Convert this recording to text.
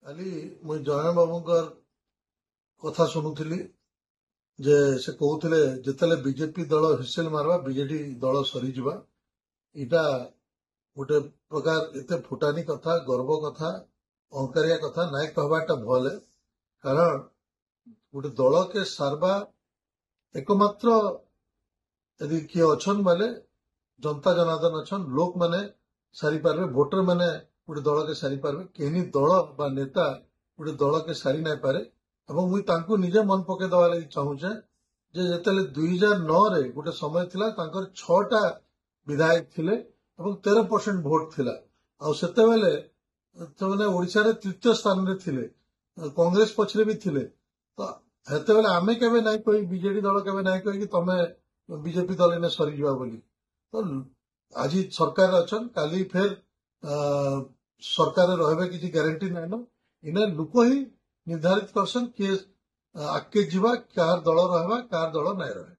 କାଲି ମୁଁ ଜୟ ବାବୁଙ୍କର କଥା ଶୁଣୁଥିଲି ଯେ ସେ କହୁଥିଲେ ଯେତେବେଳେ ବିଜେପି ଦଳ ହୁଇସିଲ ମାରବା ବିଜେଡି ଦଳ ସରିଯିବା। ଏଇଟା ଗୋଟେ ପ୍ରକାର ଏତେ ଫୁଟାନି କଥା, ଗର୍ବ କଥା, ଅହଙ୍କାରିଆ କଥା ନାଇଁ कहबाଟା ଭଲ। କାରଣ ଗୋଟେ ଦଳକେ ସାରବା एकमात्र यदि किए अछन बोले जनता जनार्दन अछन, लोक माने सारी पारबे, भोटर माने गोटे दल के सारी पारबे। केही दल बा नेता गोटे दल के सारी नाई पारे। एवं मुई तांको निजे मन पके दवा लगी चाहूचे जे जेतेले 2009 रे गोटे समय थिला तांकर 6टा विधायक थिले एवं 13% भोट थिला। आ सेते बेले तमने ओडिसा रे तृतीय स्थान रे थिले, कांग्रेस पछरे भी थिले। तो हेते बेले आमे केबे नाई कोई बीजेडी दल केबे नाई कोई कि तमे बीजेपी दल ने सरी जीवा बोली। तो आज सरकार अछन, काली फेर सरकार रहबे किसी गारंटी नाइ न। इने लोक ही निर्धारित करसन कि आगे जीवा कार दल रहबा कार दल नाइ रहे।